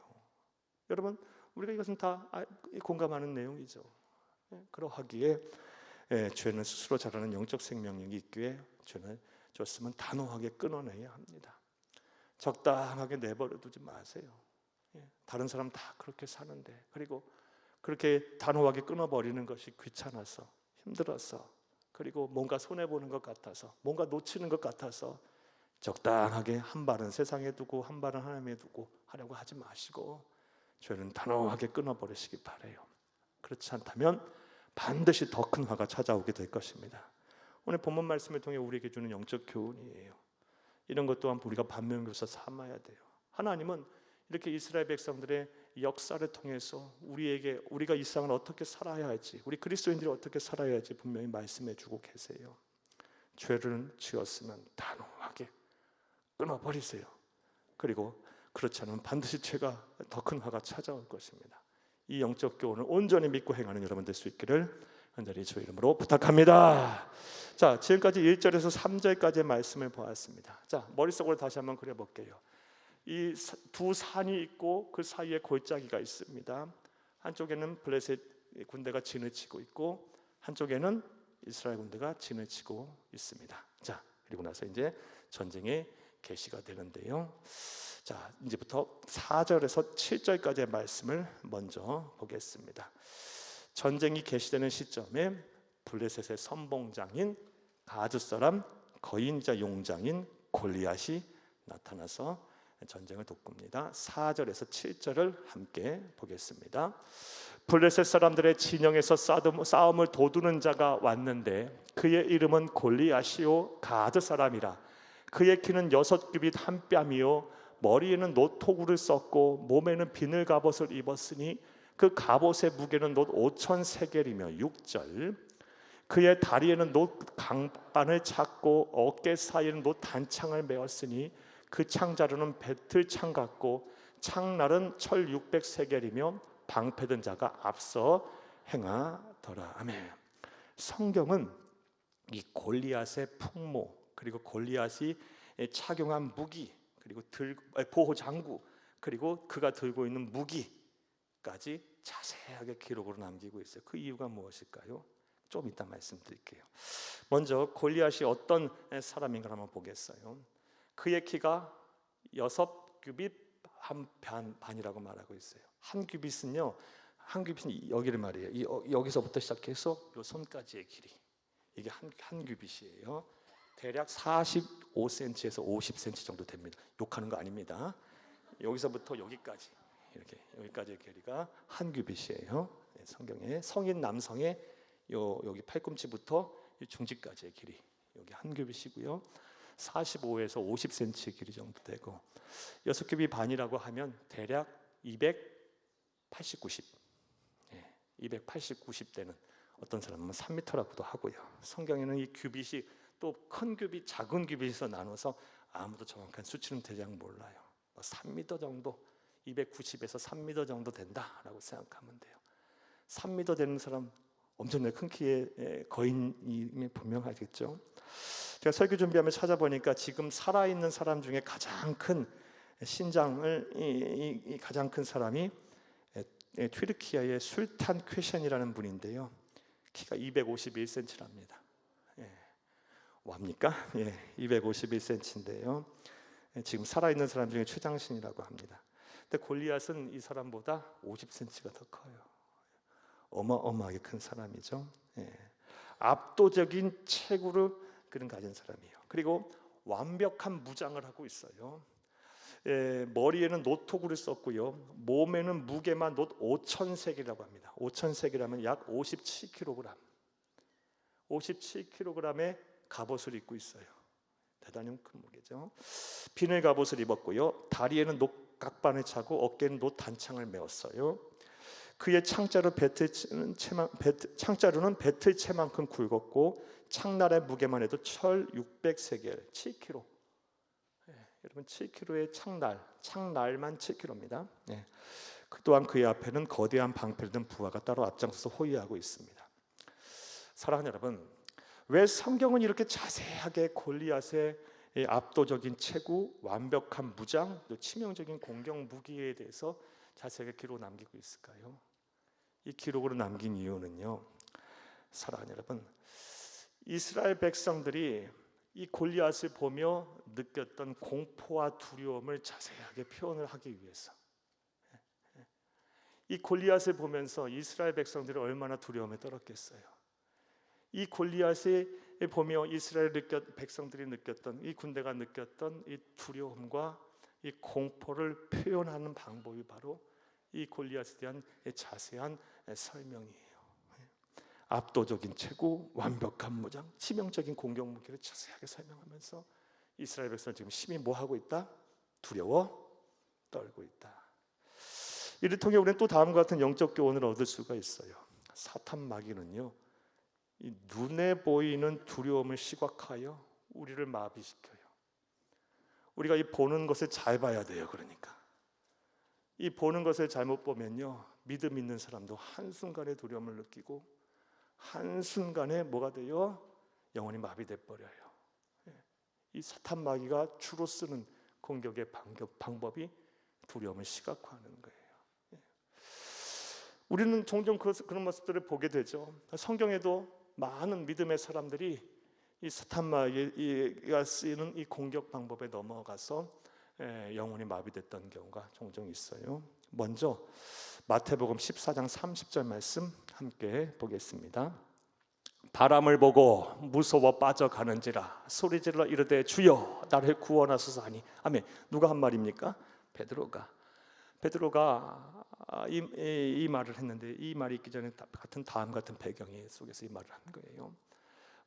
여러분, 우리가 이것은 다 공감하는 내용이죠. 그러하기에 죄는 스스로 자라는 영적 생명력이 있기에 죄는 줬으면 단호하게 끊어내야 합니다. 적당하게 내버려 두지 마세요. 다른 사람 다 그렇게 사는데, 그리고 그렇게 단호하게 끊어버리는 것이 귀찮아서, 힘들어서, 그리고 뭔가 손해보는 것 같아서, 뭔가 놓치는 것 같아서 적당하게 한 발은 세상에 두고 한 발은 하나님에 두고 하려고 하지 마시고 죄는 단호하게 끊어버리시기 바라요. 그렇지 않다면 반드시 더 큰 화가 찾아오게 될 것입니다. 오늘 본문 말씀을 통해 우리에게 주는 영적 교훈이에요. 이런 것 또한 우리가 반면교사 삼아야 돼요. 하나님은 이렇게 이스라엘 백성들의 역사를 통해서 우리가 이 세상을 어떻게 살아야 할지, 우리 그리스도인들이 어떻게 살아야 할지 분명히 말씀해 주고 계세요. 죄를 지었으면 단호하게 끊어버리세요. 그리고 그렇지 않으면 반드시 죄가 더 큰 화가 찾아올 것입니다. 이 영적 교훈을 온전히 믿고 행하는 여러분 될 수 있기를 간절히 주의 이름으로 부탁합니다. 자, 지금까지 1절에서 3절까지의 말씀을 보았습니다. 자, 머릿속으로 다시 한번 그려볼게요. 이 두 산이 있고 그 사이에 골짜기가 있습니다. 한쪽에는 블레셋 군대가 진을 치고 있고 한쪽에는 이스라엘 군대가 진을 치고 있습니다. 자, 그리고 나서 이제 전쟁의 개시가 되는데요. 자, 이제부터 4절에서 7절까지의 말씀을 먼저 보겠습니다. 전쟁이 개시되는 시점에 블레셋의 선봉장인 가드 사람 거인자 용장인 골리앗이 나타나서 전쟁을 돕습니다. 4절에서 7절을 함께 보겠습니다. 블레셋 사람들의 진영에서 싸움을 도두는 자가 왔는데 그의 이름은 골리앗이요 가드 사람이라. 그의 키는 6규빗 한 뼘이요 머리에는 노토구를 썼고 몸에는 비늘 갑옷을 입었으니 그 갑옷의 무게는 놋 5천 세겔이며 6절. 그의 다리에는 놋 강반을 찼고 어깨 사이에는 놋 단창을 메었으니 그 창자루는 배틀창 같고 창날은 철 600세겔이며 방패든 자가 앞서 행하더라. 아멘. 성경은 이 골리앗의 풍모, 그리고 골리앗이 착용한 무기, 그리고 보호 장구, 그리고 그가 들고 있는 무기까지 자세하게 기록으로 남기고 있어요. 그 이유가 무엇일까요? 좀 이따 말씀드릴게요. 먼저 골리앗이 어떤 사람인가 한번 보겠어요. 그의 키가 6규빗 한 반이라고 말하고 있어요. 한 규빗은요, 한 규빗은 여기를 말이에요. 여기서부터 시작해서 요 손까지의 길이, 이게 한 규빗이에요. 대략 45cm에서 50cm 정도 됩니다. 욕하는 거 아닙니다. 여기서부터 여기까지, 이렇게 여기까지의 길이가 한 규빗이에요. 성경에 성인 남성의 여기 팔꿈치부터 중지까지의 길이, 여기 한 규빗이고요. 45에서 50cm 길이 정도 되고 6규빗 반이라고 하면 대략 280, 90, 280, 90 되는, 어떤 사람은 3m라고도 하고요. 성경에는 이 규빗이 또 큰 규빗, 작은 규빗에서 나눠서 아무도 정확한 수치는 대략 몰라요. 3m 정도, 290에서 3m 정도 된다라고 생각하면 돼요. 3m 되는 사람, 엄청나게 큰 키의 거인이 분명하겠죠. 제가 설교 준비하며 찾아보니까 지금 살아있는 사람 중에 가장 큰 신장을 가장 큰 사람이 튀르키아의 술탄 쾌션이라는 분인데요. 키가 251cm랍니다. 뭡니까? 251cm인데요. 지금 살아있는 사람 중에 최장신이라고 합니다. 근데 골리앗은 이 사람보다 50cm가 더 커요. 어마어마하게 큰 사람이죠. 압도적인 체구를 그는 가진 사람이에요. 그리고 완벽한 무장을 하고 있어요. 머리에는 노토구를 썼고요. 몸에는 무게만 놋 5,000세겔이라고 합니다. 5,000세겔이라면 약 57kg. 57kg의 갑옷을 입고 있어요. 대단히 큰 무게죠. 비늘 갑옷을 입었고요. 다리에는 녹각반을 차고 어깨에는 녹 단창을 메었어요. 그의 창자루는 배틀채만큼 굵었고 창날의 무게만 해도 철 600세겔, 7kg. 여러분 7kg의 창날만 7kg입니다. 또한 그의 앞에는 거대한 방패를 든 부하가 따로 앞장서서 호위하고 있습니다. 사랑하는 여러분, 왜 성경은 이렇게 자세하게 골리앗의 압도적인 체구, 완벽한 무장, 또 치명적인 공격 무기에 대해서 자세하게 기록을 남기고 있을까요? 이 기록으로 남긴 이유는요, 사랑하는 여러분, 이스라엘 백성들이 이 골리앗을 보며 느꼈던 공포와 두려움을 자세하게 표현을 하기 위해서, 이 골리앗을 보면서 이스라엘 백성들이 얼마나 두려움에 떨었겠어요. 이 골리앗을 보며 이스라엘 백성들이 느꼈던, 이 군대가 느꼈던 이 두려움과 이 공포를 표현하는 방법이 바로 이 골리앗에 대한 자세한 설명이에요. 압도적인 체구, 완벽한 무장, 치명적인 공격 무기를 자세하게 설명하면서 이스라엘 백성은 지금 심히 뭐 하고 있다? 두려워 떨고 있다. 이를 통해 우리는 또 다음과 같은 영적 교훈을 얻을 수가 있어요. 사탄 마귀는요, 이 눈에 보이는 두려움을 시각화하여 우리를 마비시켜요. 우리가 이 보는 것을 잘 봐야 돼요. 그러니까 이 보는 것을 잘못 보면요, 믿음 있는 사람도 한순간에 두려움을 느끼고 한순간에 뭐가 돼요? 영혼이 마비돼 버려요. 이 사탄 마귀가 주로 쓰는 공격의 방법이 두려움을 시각화하는 거예요. 우리는 종종 그런 모습들을 보게 되죠. 성경에도 많은 믿음의 사람들이 이 사탄 마귀가 쓰이는 이 공격 방법에 넘어가서 영혼이 마비됐던 경우가 종종 있어요. 먼저 마태복음 14장 30절 말씀 함께 보겠습니다. 바람을 보고 무서워 빠져가는지라 소리질러 이르되 주여 나를 구원하소서 하니. 아멘. 누가 한 말입니까? 베드로가 이 말을 했는데, 이 말이 있기 전에 다음 같은 배경 속에서 이 말을 한 거예요.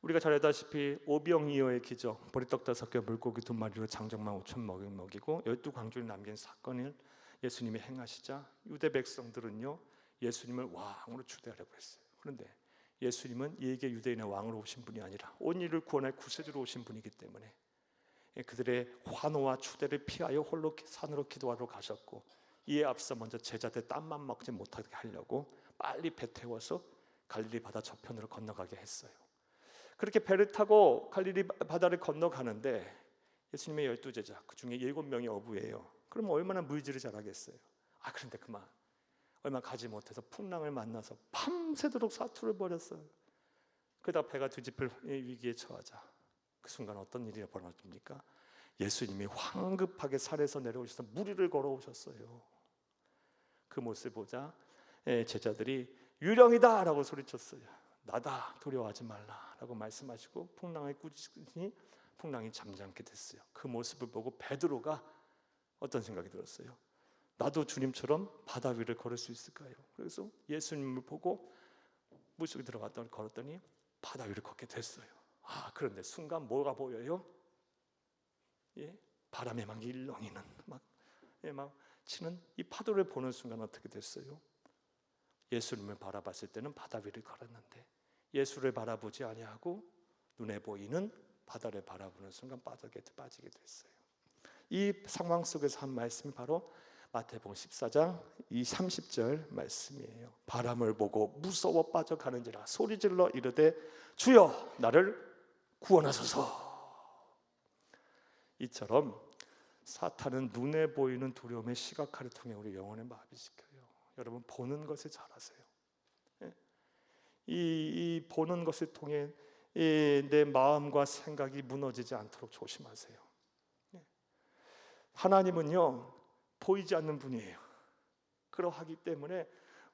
우리가 잘 알다시피 오병이어의 기적, 보리떡 5개 물고기 2마리로 장정만 5천 먹이고 12광주를 남긴 사건을 예수님이 행하시자 유대 백성들은요, 예수님을 왕으로 추대하려고 했어요. 그런데 예수님은 이에게 유대인의 왕으로 오신 분이 아니라 온 인류를 구원할 구세주로 오신 분이기 때문에 그들의 환호와 추대를 피하여 홀로 산으로 기도하러 가셨고, 이에 앞서 먼저 제자들 땀만 먹지 못하게 하려고 빨리 배 태워서 갈릴리 바다 저편으로 건너가게 했어요. 그렇게 배를 타고 갈릴리 바다를 건너가는데 예수님의 12제자, 그 중에 7명이 어부예요. 그럼 얼마나 물질을 잘하겠어요. 그런데 그만 얼마 가지 못해서 풍랑을 만나서 밤새도록 사투를 벌였어요. 그러다 배가 뒤집힐 위기에 처하자 그 순간 어떤 일이 벌어집니까? 예수님이 황급하게 산에서 내려오셔서 무리를 걸어오셨어요. 그 모습을 보자 제자들이 유령이다 라고 소리쳤어요. 나다, 두려워하지 말라 라고 말씀하시고 풍랑을 꾸짖으니 풍랑이 잠잠게 됐어요. 그 모습을 보고 베드로가 어떤 생각이 들었어요? 나도 주님처럼 바다 위를 걸을 수 있을까요? 그래서 예수님을 보고 물속에 들어갔더니 걸었더니 바다 위를 걷게 됐어요. 그런데 순간 뭐가 보여요? 바람에 막 일렁이는 막 치는 이 파도를 보는 순간 어떻게 됐어요? 예수님을 바라봤을 때는 바다 위를 걸었는데 예수를 바라보지 아니하고 눈에 보이는 바다를 바라보는 순간 빠지게 됐어요. 이 상황 속에서 한 말씀이 바로 마태복음 14장 이 30절 말씀이에요. 바람을 보고 무서워 빠져가는지라 소리질러 이르되 주여 나를 구원하소서. 이처럼 사탄은 눈에 보이는 두려움의 시각화를 통해 우리 영혼을 마비시켜요. 여러분 보는 것을 잘하세요. 이 보는 것을 통해 내 마음과 생각이 무너지지 않도록 조심하세요. 하나님은요 보이지 않는 분이에요. 그러하기 때문에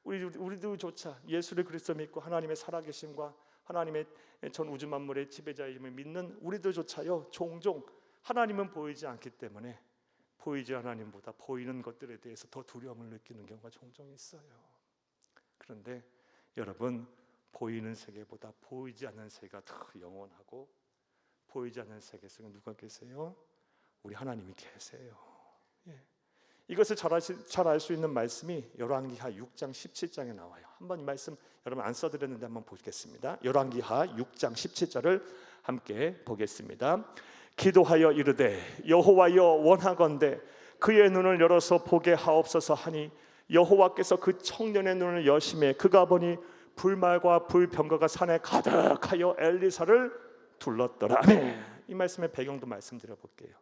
우리들조차 예수를 그리스도 믿고 하나님의 살아계심과 하나님의 전 우주 만물의 지배자임을 믿는 우리들조차요 종종 하나님은 보이지 않기 때문에 보이지 하나님보다 보이는 것들에 대해서 더 두려움을 느끼는 경우가 종종 있어요. 그런데 여러분, 보이는 세계보다 보이지 않는 세계가 더 영원하고, 보이지 않는 세계 속에 누가 계세요? 우리 하나님이 계세요. 예. 이것을 잘 알 수 있는 말씀이 열왕기하 6장 17장에 나와요. 한번 이 말씀 여러분 안 써드렸는데 한번 보겠습니다. 열왕기하 6장 17절을 함께 보겠습니다. 기도하여 이르되 여호와여 원하건대 그의 눈을 열어서 보게 하옵소서 하니 여호와께서 그 청년의 눈을 여심해 그가 보니 불말과 불병거가 산에 가득하여 엘리사를 둘렀더라. 아멘. 이 말씀의 배경도 말씀드려 볼게요.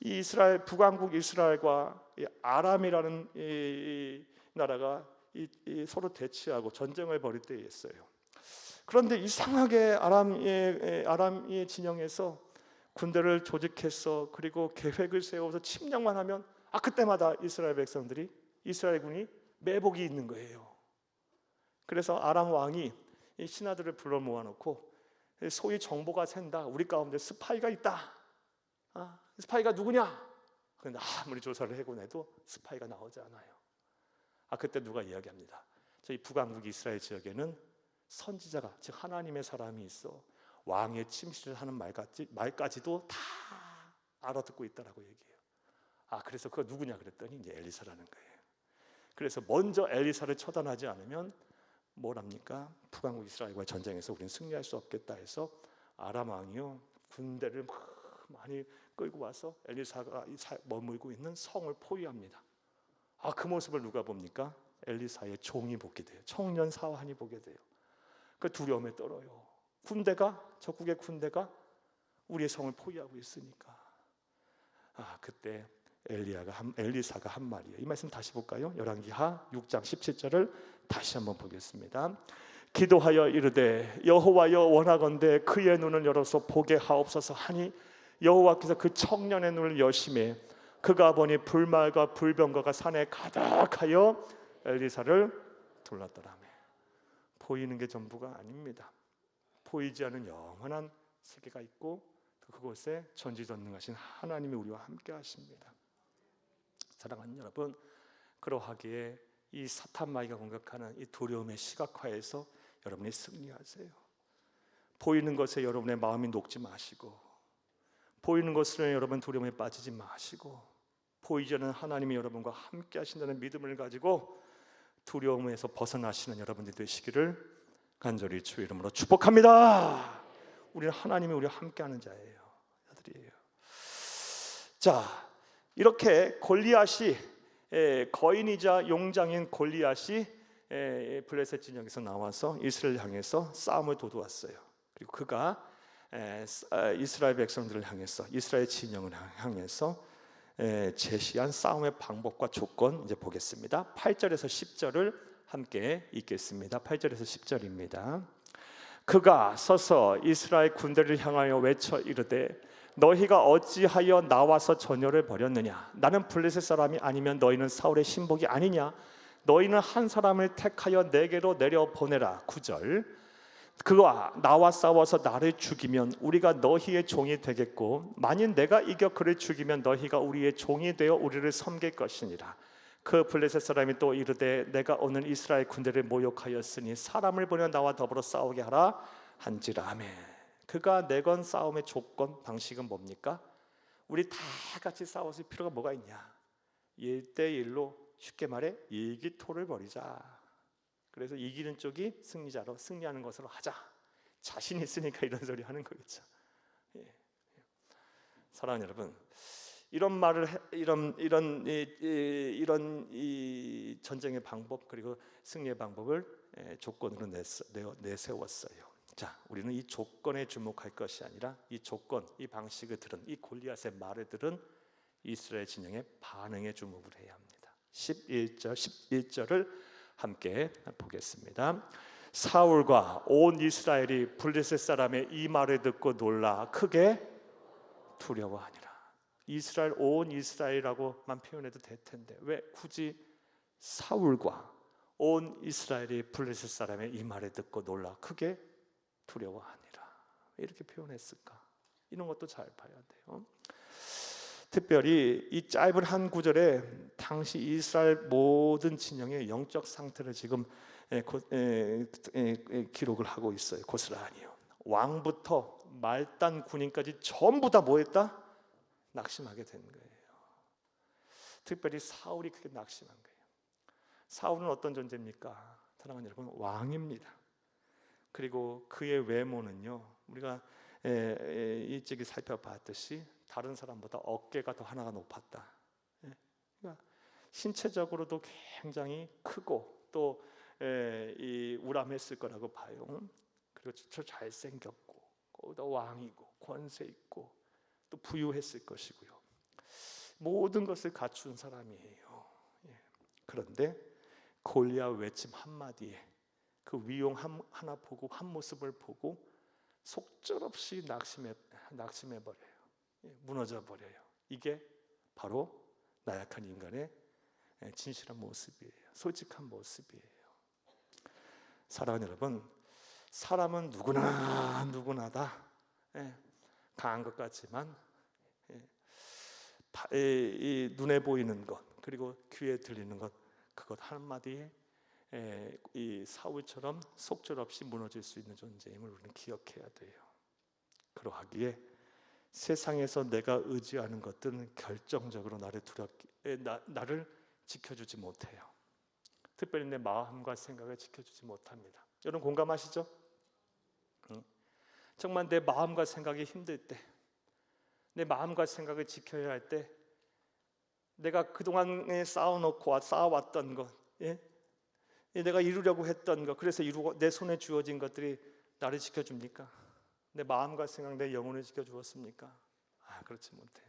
이 이스라엘 북왕국 이스라엘과 이 아람이라는 이 나라가 서로 대치하고 전쟁을 벌일 때였어요. 그런데 이상하게 아람의 진영에서 군대를 조직해서 그리고 계획을 세워서 침략만 하면 그때마다 이스라엘 백성들이 이스라엘군이 매복이 있는 거예요. 그래서 아람 왕이 이 신하들을 불러 모아놓고 소위 정보가 샌다. 우리 가운데 스파이가 있다. 스파이가 누구냐? 그런데 아무리 조사를 해보내도 스파이가 나오지 않아요. 그때 누가 이야기합니다. 저희 북왕국 이스라엘 지역에는 선지자가, 즉 하나님의 사람이 있어 왕의 침실을 하는 말까지도 다 알아듣고 있다라고 얘기해요. 그래서 그거 누구냐 그랬더니 이제 엘리사라는 거예요. 그래서 먼저 엘리사를 처단하지 않으면 뭐랍니까? 북왕국 이스라엘과의 전쟁에서 우리는 승리할 수 없겠다 해서 아람 왕이요 군대를 많이 끌고 와서 엘리사가 머물고 있는 성을 포위합니다. 그 모습을 누가 봅니까? 엘리사의 종이 보게 돼요. 청년 사환이 보게 돼요. 그 두려움에 떨어요. 적국의 군대가 우리의 성을 포위하고 있으니까. 그때 엘리사가 한 말이에요. 이 말씀 다시 볼까요? 열왕기하 6장 17절을 다시 한번 보겠습니다. 기도하여 이르되 여호와여 원하건대 그의 눈을 열어서 보게 하옵소서 하니 여호와께서 그 청년의 눈을 여심해 그가 보니 불말과 불병거가 산에 가득하여 엘리사를 둘렀더라며. 보이는 게 전부가 아닙니다. 보이지 않은 영원한 세계가 있고 그곳에 전지전능하신 하나님이 우리와 함께 하십니다. 사랑하는 여러분, 그러하기에 이 사탄 마귀가 공격하는 이 두려움의 시각화에서 여러분이 승리하세요. 보이는 것에 여러분의 마음이 녹지 마시고, 보이는 것으로 여러분 두려움에 빠지지 마시고, 보이지 않는 하나님이 여러분과 함께 하신다는 믿음을 가지고 두려움에서 벗어나시는 여러분들이 되시기를 간절히 주의 이름으로 축복합니다. 우리는 하나님이 우리와 함께하는 자예요. 아들이에요. 자, 이렇게 골리앗이 거인이자 용장인 골리앗이 블레셋 진영에서 나와서 이스라엘 향해서 싸움을 도두었어요. 그리고 그가 이스라엘 백성들을 향해서 이스라엘 진영을 향해서 제시한 싸움의 방법과 조건 이제 보겠습니다. 8절에서 10절을 함께 읽겠습니다. 8절에서 10절입니다. 그가 서서 이스라엘 군대를 향하여 외쳐 이르되 너희가 어찌하여 나와서 전열을 벌였느냐? 나는 블레셋 사람이 아니면 너희는 사울의 신복이 아니냐? 너희는 한 사람을 택하여 내게로 내려보내라. 9절. 그와 나와 싸워서 나를 죽이면 우리가 너희의 종이 되겠고 만일 내가 이겨 그를 죽이면 너희가 우리의 종이 되어 우리를 섬길 것이니라. 그 블레셋 사람이 또 이르되 내가 오늘 이스라엘 군대를 모욕하였으니 사람을 보내 나와 더불어 싸우게 하라 한지라. 아멘. 그가 내건 싸움의 조건 방식은 뭡니까? 우리 다 같이 싸웠을 필요가 뭐가 있냐? 1대1로 쉽게 말해 일기토를 벌이자. 그래서 이기는 쪽이 승리자로 승리하는 것으로 하자. 자신 있으니까 이런 소리 하는 거겠죠. 사랑하는 여러분, 이런 말을 이런 이 전쟁의 방법 그리고 승리의 방법을 조건으로 내세웠어요. 자, 우리는 이 조건에 주목할 것이 아니라 이 조건, 이 방식을 들은 이 골리앗의 말을 들은 이스라엘 진영의 반응에 주목을 해야 합니다. 11절을 함께 보겠습니다. 사울과 온 이스라엘이 블레셋 사람의 이 말을 듣고 놀라 크게 두려워하니라. 이스라엘 온 이스라엘이라고만 표현해도 될 텐데 왜 굳이 사울과 온 이스라엘이 블레셋 사람의 이 말을 듣고 놀라 크게 두려워하니라 이렇게 표현했을까? 이런 것도 잘 봐야 돼요. 특별히 이 짧은 한 구절에 당시 이스라엘 모든 진영의 영적 상태를 지금 기록을 하고 있어요. 고스란히요. 왕부터 말단 군인까지 전부 다 뭐했다? 낙심하게 된 거예요. 특별히 사울이 그렇게 낙심한 거예요. 사울은 어떤 존재입니까? 사랑하는 여러분, 왕입니다. 그리고 그의 외모는요, 우리가 일찍이 살펴봤듯이 다른 사람보다 어깨가 더 하나가 높았다. 그러니까 신체적으로도 굉장히 크고 또 우람했을 거라고 봐요. 그리고 저 잘생겼고 또 왕이고 권세 있고 또 부유했을 것이고요. 모든 것을 갖춘 사람이에요. 그런데 골리앗 외침 한마디에 그 위용 하나 보고 한 모습을 보고 속절없이 낙심해 버려요. 무너져 버려요. 이게 바로 나약한 인간의 진실한 모습이에요. 솔직한 모습이에요. 사랑하는 여러분, 사람은 누구나 다 강한 것 같지만 이 눈에 보이는 것 그리고 귀에 들리는 것 그것 한마디에 이 사울처럼 속절없이 무너질 수 있는 존재임을 우리는 기억해야 돼요. 그러하기에 세상에서 내가 의지하는 것들은 결정적으로 나를 지켜주지 못해요. 특별히 내 마음과 생각을 지켜주지 못합니다. 여러분 공감하시죠? 정말 내 마음과 생각이 힘들 때, 내 마음과 생각을 지켜야 할 때, 내가 그동안에 쌓아왔던 것, 내가 이루려고 했던 것, 그래서 이루고 내 손에 주어진 것들이 나를 지켜줍니까? 내 마음과 생각, 내 영혼을 지켜주었습니까? 그렇지 못해요.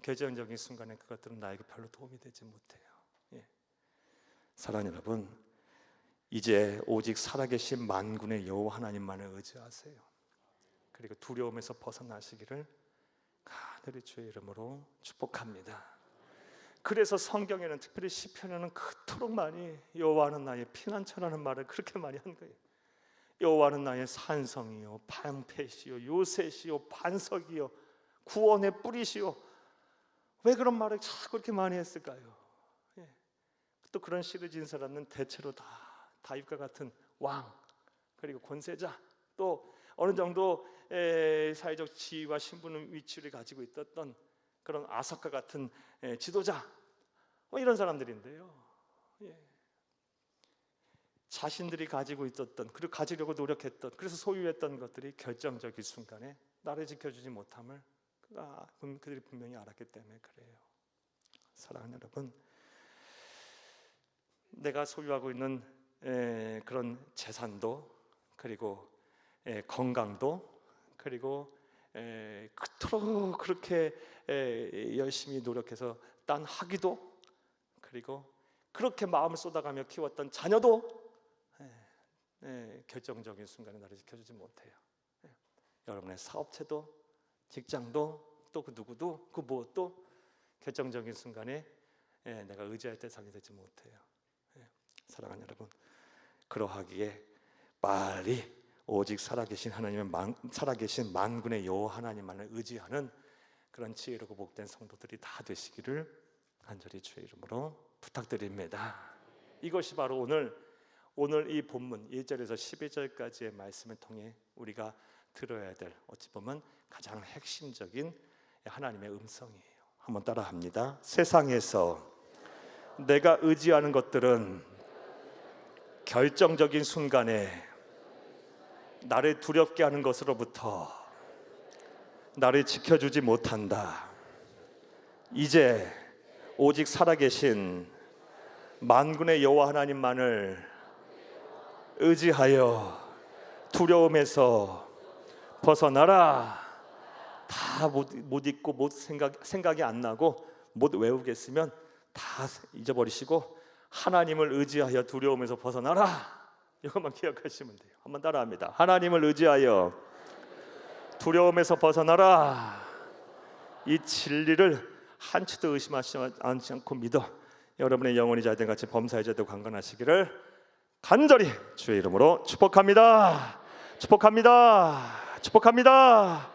결정적인 순간에 그것들은 나에게 별로 도움이 되지 못해요. 사랑하는 여러분, 이제 오직 살아계신 만군의 여호와 하나님만을 의지하세요. 그리고 두려움에서 벗어나시기를 간절히 주의 이름으로 축복합니다. 그래서 성경에는 특별히 시편에는 그토록 많이 여호와는 나의 피난처라는 말을 그렇게 많이 한 거예요. 여호와는 나의 산성이요 방패시요 요새시요 반석이요 구원의 뿌리시요. 왜 그런 말을 자꾸 그렇게 많이 했을까요? 또 그런 시를 지은 사람은 대체로 다 다윗과 같은 왕 그리고 권세자 또 어느 정도 사회적 지위와 신분 위치를 가지고 있었던 그런 아삭과 같은 지도자 이런 사람들인데요. 자신들이 가지고 있었던 그리고 가지려고 노력했던 그래서 소유했던 것들이 결정적인 순간에 나를 지켜주지 못함을 그들이 분명히 알았기 때문에 그래요. 사랑하는 여러분, 내가 소유하고 있는 그런 재산도 그리고 건강도 그리고 그토록 그렇게 열심히 노력해서 딴 학위도 그리고 그렇게 마음을 쏟아가며 키웠던 자녀도 결정적인 순간에 나를 지켜주지 못해요. 여러분의 사업체도 직장도 또 그 누구도 그 무엇도 결정적인 순간에 내가 의지할 대상이 되지 못해요. 사랑하는 여러분, 그러하기에 빨리 오직 살아계신 살아계신 만군의 여호와 하나님만을 의지하는 그런 지혜롭고 복된 성도들이 다 되시기를 간절히 주의 이름으로 부탁드립니다. 이것이 바로 오늘 이 본문 1절에서 12절까지의 말씀을 통해 우리가 들어야 될 어찌 보면 가장 핵심적인 하나님의 음성이에요. 한번 따라합니다. 세상에서 내가 의지하는 것들은 결정적인 순간에 나를 두렵게 하는 것으로부터 나를 지켜주지 못한다. 이제 오직 살아계신 만군의 여호와 하나님만을 의지하여 두려움에서 벗어나라. 다 못 잊고 못 생각이 안 나고 못 외우겠으면 다 잊어버리시고 하나님을 의지하여 두려움에서 벗어나라. 이것만 기억하시면 돼요. 한번 따라합니다. 하나님을 의지하여 두려움에서 벗어나라. 이 진리를 한치도 의심하지 않고 믿어 여러분의 영혼이 자된 같이 범사의 죄도 강건하시기를 간절히 주의 이름으로 축복합니다. 축복합니다. 축복합니다.